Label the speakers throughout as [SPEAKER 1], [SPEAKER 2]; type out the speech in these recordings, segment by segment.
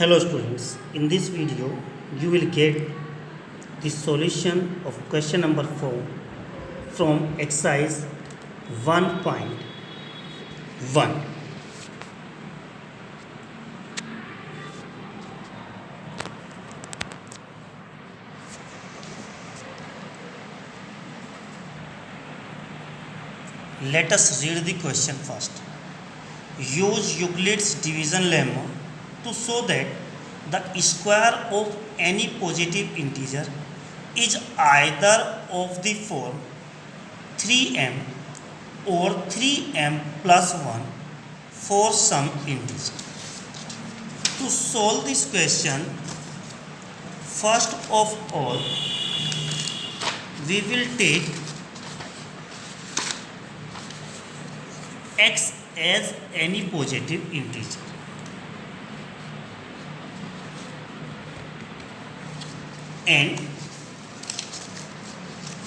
[SPEAKER 1] Hello students, in this video you will get the solution of question number 4 from exercise 1.1. Let us read the question first. Use Euclid's division lemma to show that the square of any positive integer is either of the form 3m or 3m plus 1 for some integer. To solve this question, first of all, we will take x as any positive integer and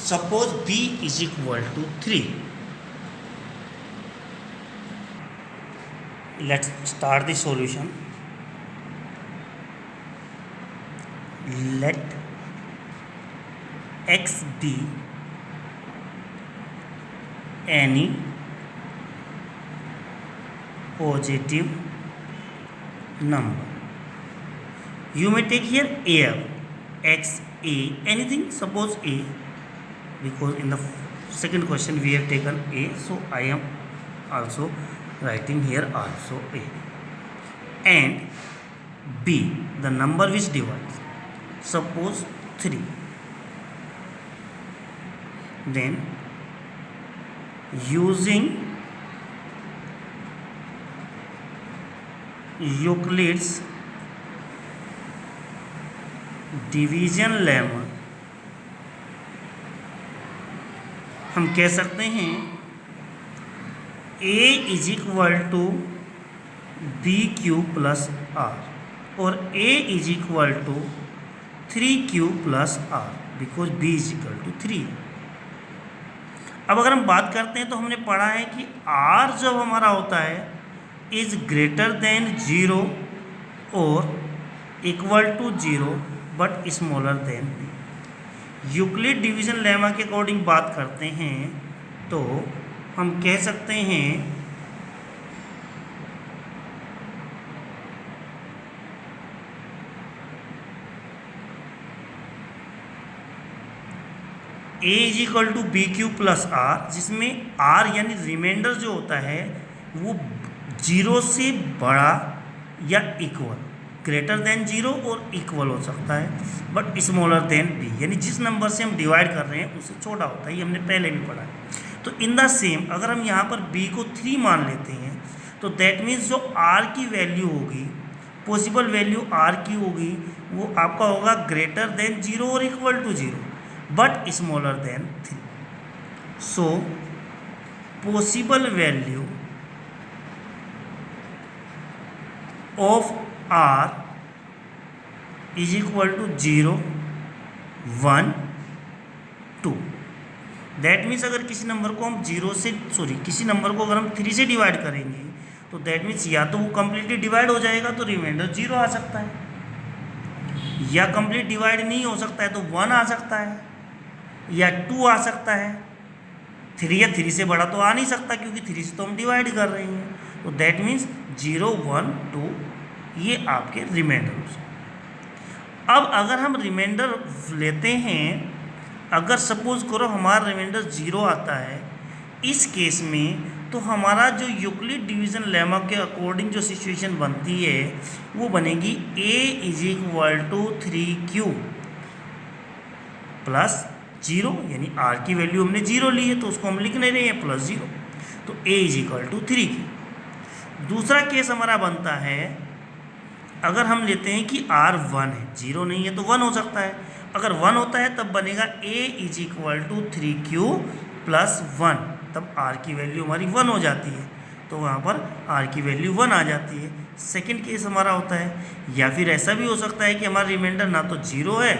[SPEAKER 1] suppose b is equal to 3. Let's start the solution. Let x be any positive number. You may take here a, x, a, anything, suppose a, because in the second question we have taken a, so I am also writing here also a, and b, the number which divides, suppose 3. Then using Euclid's division lemma हम कह सकते हैं a is equal to b q plus r और a is equal to 3q plus r because b is equal to 3. अब अगर हम बात करते हैं तो हमने पढ़ा है कि r जब हमारा होता है इज ग्रेटर देन 0 और equal to 0 but smaller than b. Euclid division lemma के अकॉर्डिंग बात करते हैं तो हम कह सकते हैं a is equal to b q plus r, जिसमें r यानी रिमाइंडर जो होता है वो 0 से बड़ा या इक्वल, ग्रेटर देन 0 और इक्वल हो सकता है बट स्मॉलर देन b, यानी जिस नंबर से हम डिवाइड कर रहे हैं उससे छोटा होता है. ये हमने पहले भी पढ़ा है. तो इन द सेम अगर हम यहाँ पर b को 3 मान लेते हैं तो दैट मीन्स जो r की वैल्यू होगी, पॉसिबल वैल्यू r की होगी, वो आपका होगा ग्रेटर देन 0 और equal to 0 but smaller than 3. So possible value of r is equal to 0, 1, 2. That means अगर किसी नंबर को हम किसी नंबर को अगर हम 3 से डिवाइड करेंगे तो दैट मीन्स या तो वो कम्प्लीटली डिवाइड हो जाएगा तो रिमाइंडर 0 आ सकता है, या कंप्लीट डिवाइड नहीं हो सकता है तो 1 आ सकता है, या 2 आ सकता है. 3 या 3 से बड़ा तो आ नहीं सकता क्योंकि 3 से तो हम डिवाइड कर रहे हैं. तो दैट मीन्स 0, 1, 2 ये आपके रिमाइंडर हो सकते. अब अगर हम रिमाइंडर लेते हैं, अगर सपोज करो हमारा रिमाइंडर 0 आता है, इस केस में तो हमारा जो यूक्लिड डिवीजन लेमा के अकॉर्डिंग जो सिचुएशन बनती है वो बनेगी a is equal to 3q plus 0, यानी r की वैल्यू हमने 0 ली है तो उसको हम लिख नहीं रहे हैं प्लस 0, तो a is equal to 3q. दूसरा केस हमारा बनता है अगर हम लेते हैं कि r 1 है, 0 नहीं है तो 1 हो सकता है. अगर 1 होता है तब बनेगा a is equal to 3q plus 1, तब r की वैल्यू हमारी 1 हो जाती है, तो वहाँ पर r की वैल्यू 1 आ जाती है. सेकंड केस हमारा होता है, या फिर ऐसा भी हो सकता है कि हमारा रिमाइंडर ना तो 0 है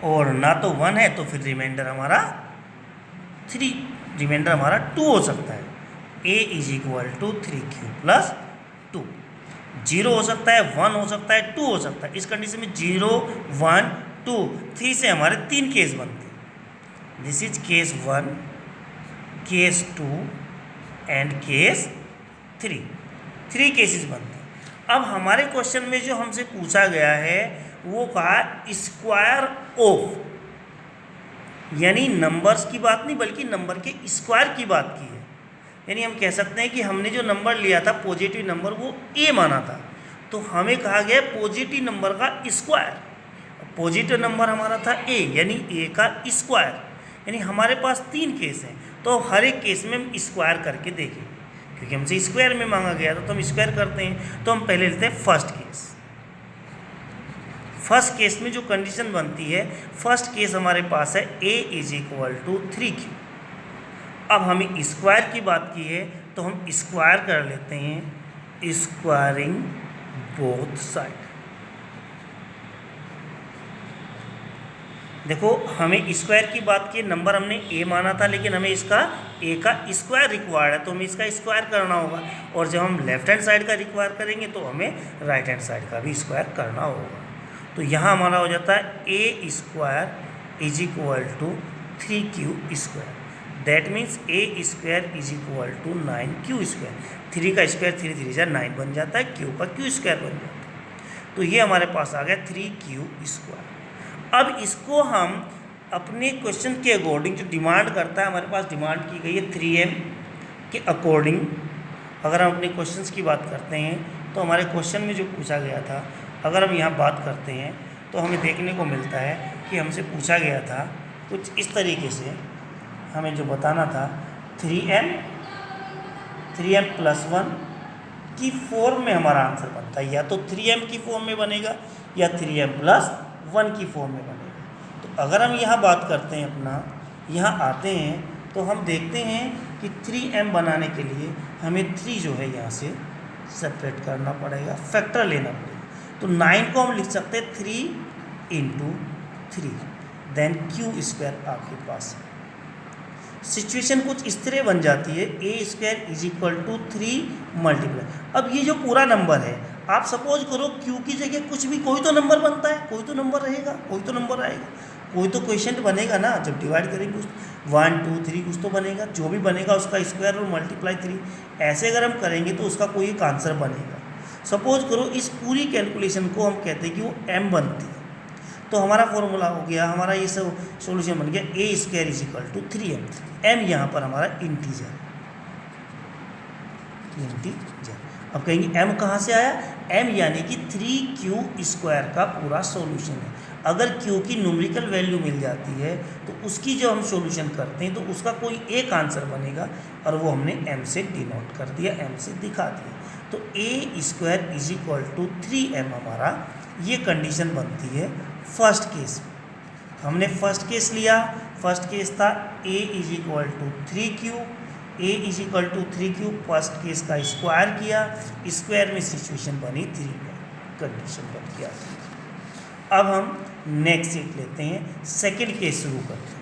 [SPEAKER 1] और ना तो 1 है, तो फिर रिमाइंडर हमारा 3 रिमाइंडर हमारा 2 हो सकता है। a is equal to 3q plus 2। 0 हो सकता है, 1 हो सकता है, 2 हो सकता है। इस कंडीशन में 0, 1, 2, 3 से हमारे 3 केस बनते हैं। This is case 1, case 2 and case 3। 3 cases बनते हैं। अब हमारे क्वेश्चन में जो हमसे पूछा गया है वो कहा स्क्वायर ऑफ, यानी नंबर्स की बात नहीं बल्कि नंबर के स्क्वायर की बात की है। यानी हम कह सकते हैं कि हमने जो नंबर लिया था पॉजिटिव नंबर वो a माना था, तो हमें कहा गया पॉजिटिव नंबर का स्क्वायर। पॉजिटिव नंबर हमारा था a, यानी a का स्क्वायर। यानी हमारे पास 3 केस हैं, तो हर एक केस में हम स्क्वायर करके देखें, क्योंकि हमसे स्क्वायर में मांगा गया था तो हम स्क्वायर करते हैं। तो हम पहले लेते हैं फर्स्ट केस। फर्स्ट केस में जो कंडीशन बनती है, फर्स्ट केस हमारे पास है a is equal to 3q। अब हमें स्क्वायर की बात की है तो हम स्क्वायर कर लेते हैं, स्क्वायरिंग बोथ साइड। देखो हमें स्क्वायर की बात की, नंबर हमने a माना था लेकिन हमें इसका a का स्क्वायर रिक्वायर्ड है, तो हमें इसका स्क्वायर करना होगा। और जब हम लेफ्ट हैंड साइड का रिक्वायर करेंगे तो हमें राइट हैंड साइड का भी स्क्वायर करना होगा। तो यहाँ हमारा हो जाता है a square is equal to 3q square. That means a square is equal to 9q square. 3 का स्क्वायर 3 3 जा 9 बन जाता है, q का q स्क्वायर बन जाता है। तो ये हमारे पास आ गया 3q स्क्वायर। अब इसको हम अपने क्वेश्चन के अकॉर्डिंग, जो डिमांड करता है, हमारे पास डिमांड की गई है 3m के अकॉर्डिंग। अगर हम अपने क्वेश्चंस की बात करते हैं तो हमारे क्वेश्चन में जो पूछा गया था, अगर हम यहाँ बात करते हैं तो हमें देखने को मिलता है कि हमसे पूछा गया था कुछ इस तरीके से। हमें जो बताना था 3m प्लस 1 की फॉर्म में हमारा आंसर बनता है, या तो 3m की फॉर्म में बनेगा या 3m प्लस 1 की फॉर्म में बनेगा। तो अगर हम यहाँ बात करते हैं अपना, यहाँ आते हैं तो हम देखते हैं कि 3m बनाने के लिए हमें 3 जो है यहाँ से सेपरेट करना पड़ेगा, फैक्टर लेना पड़ेगा। तो 9 को हम लिख सकते हैं 3 इंटू 3, देन q स्क्वायर आपके पास है। सिचुएशन कुछ इस तरह बन जाती है, a square is equal to 3 multiply. अब ये जो पूरा नंबर है, आप सपोज करो q की जगह कुछ भी, कोई तो नंबर बनता है, कोई तो नंबर रहेगा, कोई तो नंबर आएगा, कोई तो क्वेश्चन बनेगा ना। जब डिवाइड करेंगे कुछ 1 2 3 कुछ तो बनेगा, जो भी बनेगा उसका स्क्वायर और मल्टीप्लाई 3, ऐसे अगर हम करेंगे तो उसका कोई एक आंसर बनेगा। सपोज करो इस पूरी कैलकुलेशन को हम कहते हैं कि वो m बनती है, तो हमारा फॉर्मूला हो गया, हमारा ये सब सॉल्यूशन बन गया a square is equal to 3m। m यहाँ पर हमारा इंटीजर। अब कहेंगे m कहाँ से आया, m यानी कि 3q स्क्वायर का पूरा सॉल्यूशन है। अगर q की न्यूमेरिकल वैल्यू मिल जाती है तो उसकी जो हम सॉल्यूशन करते हैं तो उसका कोई एक आंसर बनेगा, और वो हमने m से डिनोट कर दिया, m से दिखा दिया। तो a square is equal to 3m हमारा ये कंडीशन बनती है फर्स्ट केस। हमने फर्स्ट केस लिया, फर्स्ट केस था a is equal to 3q, a is equal to 3q, first case का स्क्वायर किया, स्क्वायर में सिचुएशन बनी 3 में, कंडीशन बन गया। अब हम नेक्स्ट सीट लेते हैं, सेकंड केस शुरू करते हैं।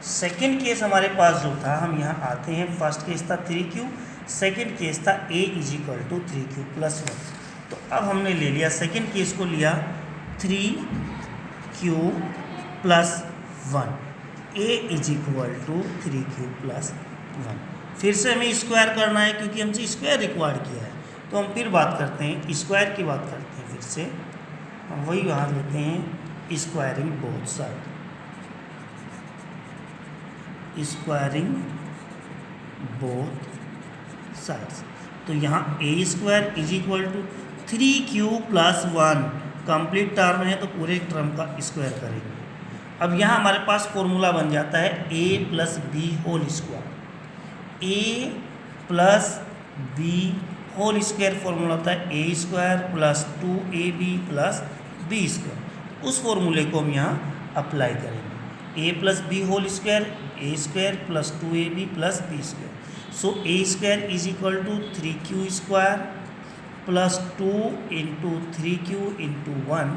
[SPEAKER 1] सेकंड केस हमारे पास जो था, हम यहाँ आते हैं, फर्स्ट केस था 3q, सेकंड केस था a is equal to 3q plus 1। तो अब हमने ले लिया सेकंड केस को, लिया 3q plus 1, a is equal to 3q plus 1। फिर से हमें स्क्वायर करना है क्योंकि हमसे स्क्वायर रिक्वायर्ड किया है, तो हम फिर बात करते हैं स्क्वायर की बात करते हैं। फिर से हम वही वहाँ लेते हैं, squaring both side, squaring both sides. तो यहाँ a square is equal to 3q plus 1, complete term है तो पूरे टर्म का स्क्वायर करेंगे। अब यहाँ हमारे पास फॉर्मूला बन जाता है a plus b whole square. a plus b whole square formula होता है a square plus 2ab plus b square. उस फॉर्मूले को हम यहाँ अप्लाई करेंगे, a plus b whole square, a square plus 2ab plus b square. So a square is equal to 3q square plus 2 into 3q into 1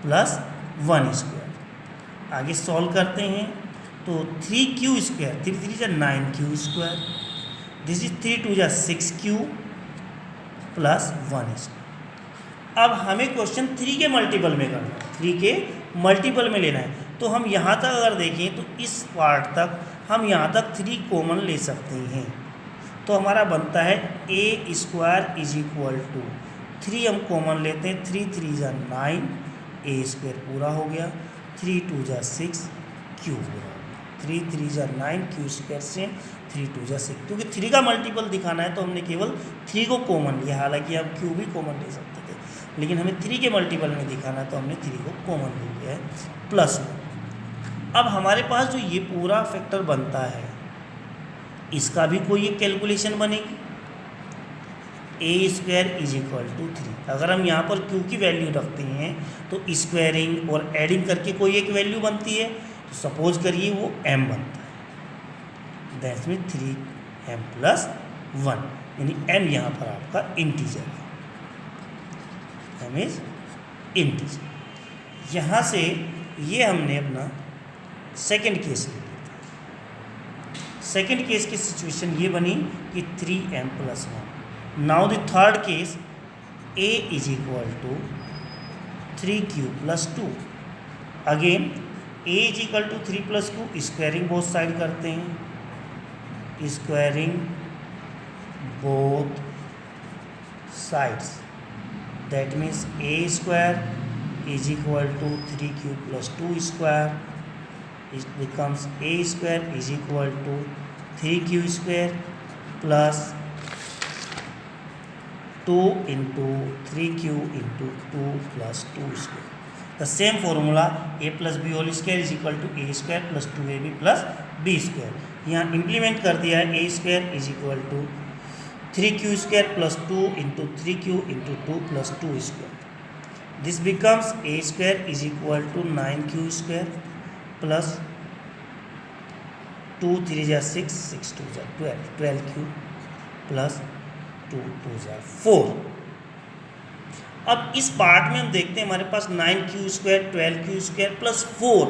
[SPEAKER 1] plus 1 square. आगे solve करते हैं तो 3q स्क्वायर 3 3 जा 9q स्क्वायर, दिस इज 3 2 जा 6q plus 1 square. अब हमें question 3 के multiple में करना है, 3 के मल्टीपल में लेना है। तो हम यहाँ तक अगर देखें तो इस पार्ट तक हम यहाँ तक 3 कॉमन ले सकते हैं। तो हमारा बनता है ए स्क्वायर इज इक्वल टू 3 हम कॉमन लेते हैं, 3 3 जा 9, ए स्क्वायर पूरा हो गया, 3 2 जा 6 क्यू पूरा हो गया, 3 3 जा 9 क्यू स्क्वायर से 3 2 जा 6। क्योंकि 3 का मल्टीपल दिखाना है तो हमने केवल 3 को कॉमन लिया, हालांकि हम क्यू भी कॉमन ले सकते थे, लेकिन हमें 3 के मल्टीपल में दिखाना है तो हमने 3 को कॉमन ले लिया है प्लस 1। अब हमारे पास जो ये पूरा फैक्टर बनता है इसका भी कोई एक कैलकुलेशन बनेगी, ए स्क्वायर इज इक्वल टू 3। अगर हम यहाँ पर क्यू की वैल्यू रखते हैं तो स्क्वायरिंग और एडिंग करके कोई एक वैल्यू बनती है, तो सपोज करिए वो m बनता है, दैट्स मीन 3m प्लस 1, यानी m यहाँ पर आपका इंटीजर है, m इज इंटीजर। यहाँ से ये हमने अपना सेकेंड केस ले लिया। सेकेंड केस की सिचुएशन ये बनी कि 3m plus 1। Now the third case a is equal to 3q plus 2। Again a is equal to 3 plus 2, squaring both side करते हैं, squaring both sides, that means a square is equal to 3q plus 2 square, it becomes a square is equal to 3q square plus 2 into 3q into 2 plus 2 square. The same formula a plus b whole square is equal to a square plus 2ab plus b square. यहाँ implement कर दिया है, a square is equal to 3q square plus 2 into 3q into 2 plus 2 square. This becomes a square is equal to 9q square plus 2 3 जा 6, 6 2 जा 12, 12q plus 2 2 जा 4। अब इस part में हम देखते हैं हमारे पास 9q square 12q square plus 4,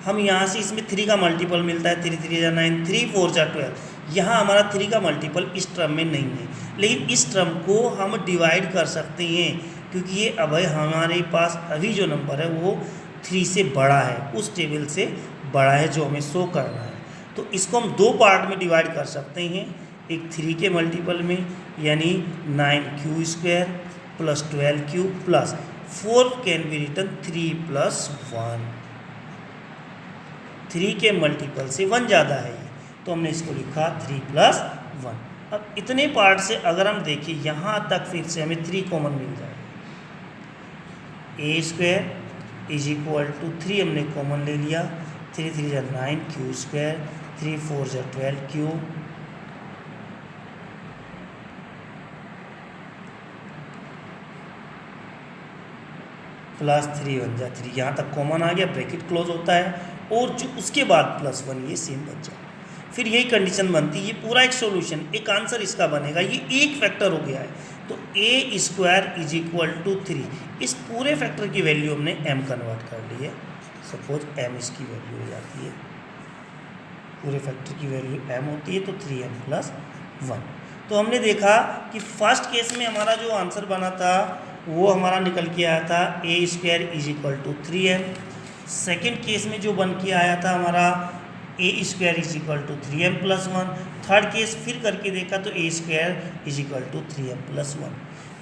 [SPEAKER 1] हम यहाँ से इसमें 3 का मल्टीपल मिलता है, 3 3 जा 9, 3 4 जा 12। यहाँ हमारा 3 का मल्टीपल इस टर्म में नहीं है, लेकिन इस टर्म को हम डिवाइड कर सकते हैं क्योंकि ये अब हमारे पास अभी जो नंबर है वो 3 से बड़ा है, उस टेबल से बड़ा है जो हमें शो करना है। तो इसको हम 2 पार्ट में डिवाइड कर सकते हैं, एक 3 के मल्टीपल में यानी 9q square plus 12q plus 4 can be written 3 plus 1। 3 के मल्टीपल से 1 ज़्यादा है ये, तो हमने इसको लिखा 3 प्लस 1। अब इतने पार्ट से अगर हम देखें यहाँ तक फिर से हमें 3 कॉमन मिल जाएगा, ए स्क्वायर इज इक्वल टू 3 हमने कॉमन ले लिया, 3 3 जा 9q स्क्वायर, 3 4 जा 12q प्लस 3 1 जा 3, यहाँ तक कॉमन आ गया, ब्रैकेट क्लोज होता है और जो उसके बाद प्लस 1 ये सेम बच जाए। फिर यही कंडीशन बनती है, ये पूरा एक सॉल्यूशन, एक आंसर इसका बनेगा, ये एक फैक्टर हो गया है। तो A square is equal to 3, इस पूरे फैक्टर की वैल्यू हमने m कन्वर्ट कर ली है, सपोज m इसकी वैल्यू हो जाती है, पूरे फैक्टर की वैल्यू m होती है तो 3m प्लस 1। तो हमने देखा कि फर्स्ट केस में हमारा जो आंसर बना था वो हमारा निकल के आया था A square is equal to 3m। Second case में जो बन के आया था हमारा A square is equal to 3m plus 1। Third case फिर करके देखा तो A square is equal to 3m plus 1।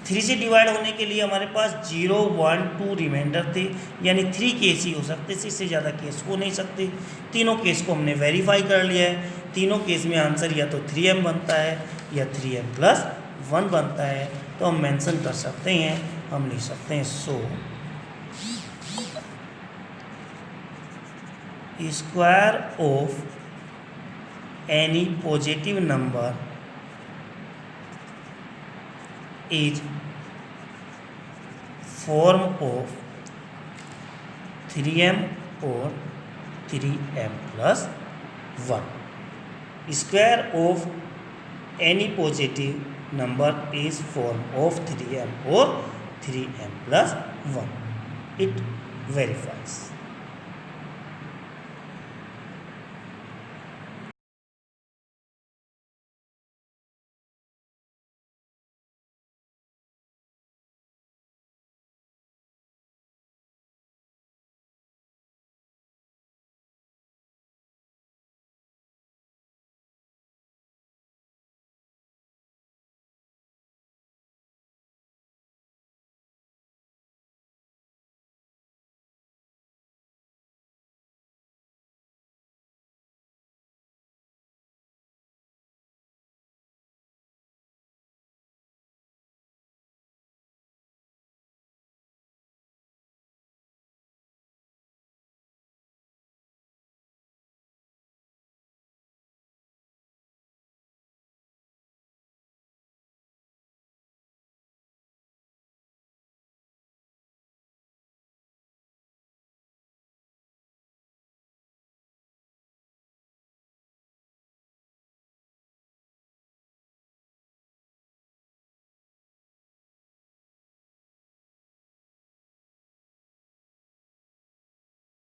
[SPEAKER 1] 3 से डिवाइड होने के लिए हमारे पास 0 1 2 रिमाइंडर थे, यानी 3 केस ही हो सकते थे, इससे ज़्यादा केस हो नहीं सकते। तीनों केस को हमने वेरीफाई कर लिया है, तीनों केस में आंसर या तो 3m बनता है या 3m प्लस 1 बनता है। तो हम मेंशन कर सकते हैं, हम लिख सकते हैं so square of any positive number is form of 3m और 3m plus 1। Square of any positive number is form of 3m or 3m plus 1. It verifies.